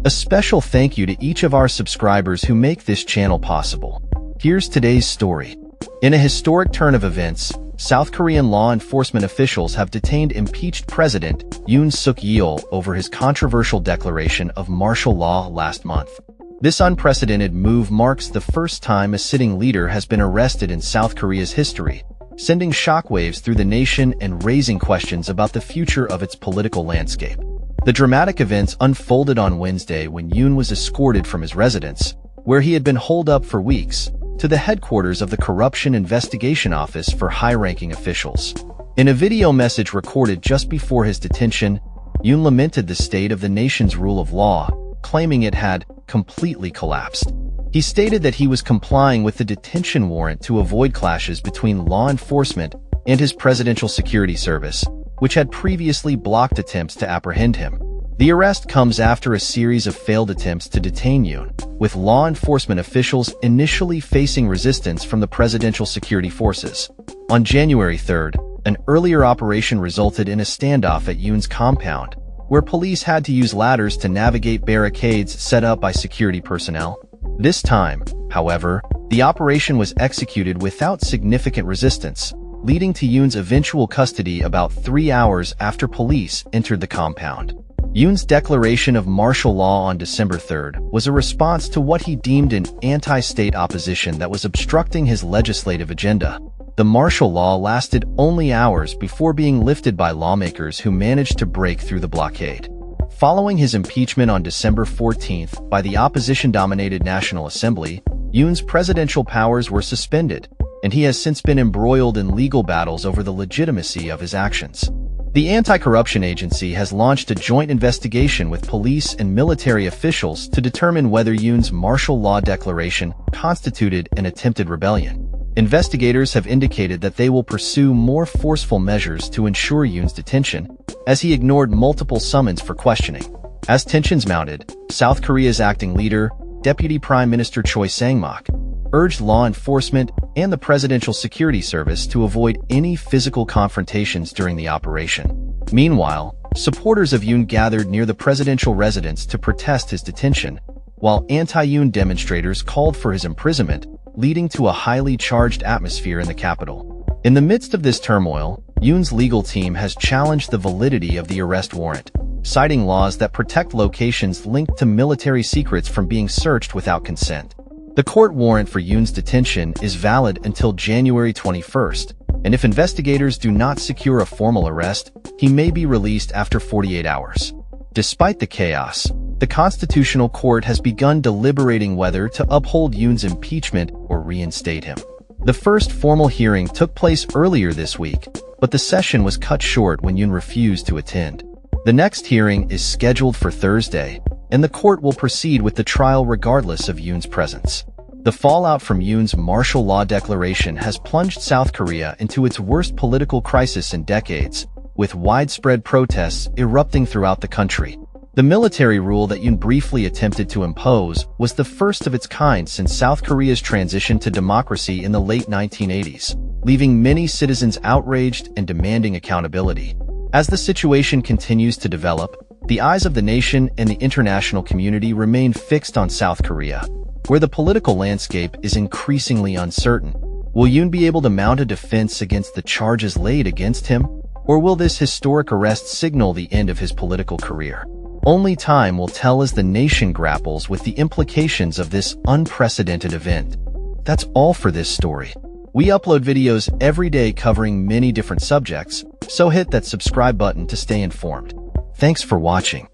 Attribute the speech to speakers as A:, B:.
A: A special thank you to each of our subscribers who make this channel possible. Here's today's story. In a historic turn of events, South Korean law enforcement officials have detained impeached President Yoon Suk Yeol over his controversial declaration of martial law last month. This unprecedented move marks the first time a sitting leader has been arrested in South Korea's history, sending shockwaves through the nation and raising questions about the future of its political landscape. The dramatic events unfolded on Wednesday when Yoon was escorted from his residence, where he had been holed up for weeks, to the headquarters of the Corruption Investigation Office for high-ranking officials. In a video message recorded just before his detention, Yoon lamented the state of the nation's rule of law, claiming it had completely collapsed. He stated that he was complying with the detention warrant to avoid clashes between law enforcement and his presidential security service, which had previously blocked attempts to apprehend him. The arrest comes after a series of failed attempts to detain Yoon, with law enforcement officials initially facing resistance from the presidential security forces. On January 3rd, an earlier operation resulted in a standoff at Yoon's compound, where police had to use ladders to navigate barricades set up by security personnel. This time, however, the operation was executed without significant resistance, leading to Yoon's eventual custody about 3 hours after police entered the compound. Yoon's declaration of martial law on December 3rd was a response to what he deemed an anti-state opposition that was obstructing his legislative agenda. The martial law lasted only hours before being lifted by lawmakers who managed to break through the blockade. Following his impeachment on December 14th by the opposition-dominated National Assembly, Yoon's presidential powers were suspended, and he has since been embroiled in legal battles over the legitimacy of his actions. The anti-corruption agency has launched a joint investigation with police and military officials to determine whether Yoon's martial law declaration constituted an attempted rebellion. Investigators have indicated that they will pursue more forceful measures to ensure Yoon's detention, as he ignored multiple summons for questioning. As tensions mounted, South Korea's acting leader, Deputy Prime Minister Choi Sang-mok, urged law enforcement and the Presidential Security Service to avoid any physical confrontations during the operation. Meanwhile, supporters of Yoon gathered near the presidential residence to protest his detention, while anti-Yoon demonstrators called for his imprisonment, leading to a highly charged atmosphere in the capital. In the midst of this turmoil, Yoon's legal team has challenged the validity of the arrest warrant, citing laws that protect locations linked to military secrets from being searched without consent. The court warrant for Yoon's detention is valid until January 21st, and if investigators do not secure a formal arrest, he may be released after 48 hours. Despite the chaos, the Constitutional Court has begun deliberating whether to uphold Yoon's impeachment or reinstate him. The first formal hearing took place earlier this week, but the session was cut short when Yoon refused to attend. The next hearing is scheduled for Thursday, and the court will proceed with the trial regardless of Yoon's presence. The fallout from Yoon's martial law declaration has plunged South Korea into its worst political crisis in decades, with widespread protests erupting throughout the country. The military rule that Yoon briefly attempted to impose was the first of its kind since South Korea's transition to democracy in the late 1980s, leaving many citizens outraged and demanding accountability. As the situation continues to develop, the eyes of the nation and the international community remain fixed on South Korea, where the political landscape is increasingly uncertain. Will Yoon be able to mount a defense against the charges laid against him, or will this historic arrest signal the end of his political career? Only time will tell as the nation grapples with the implications of this unprecedented event. That's all for this story. We upload videos every day covering many different subjects, so hit that subscribe button to stay informed. Thanks for watching.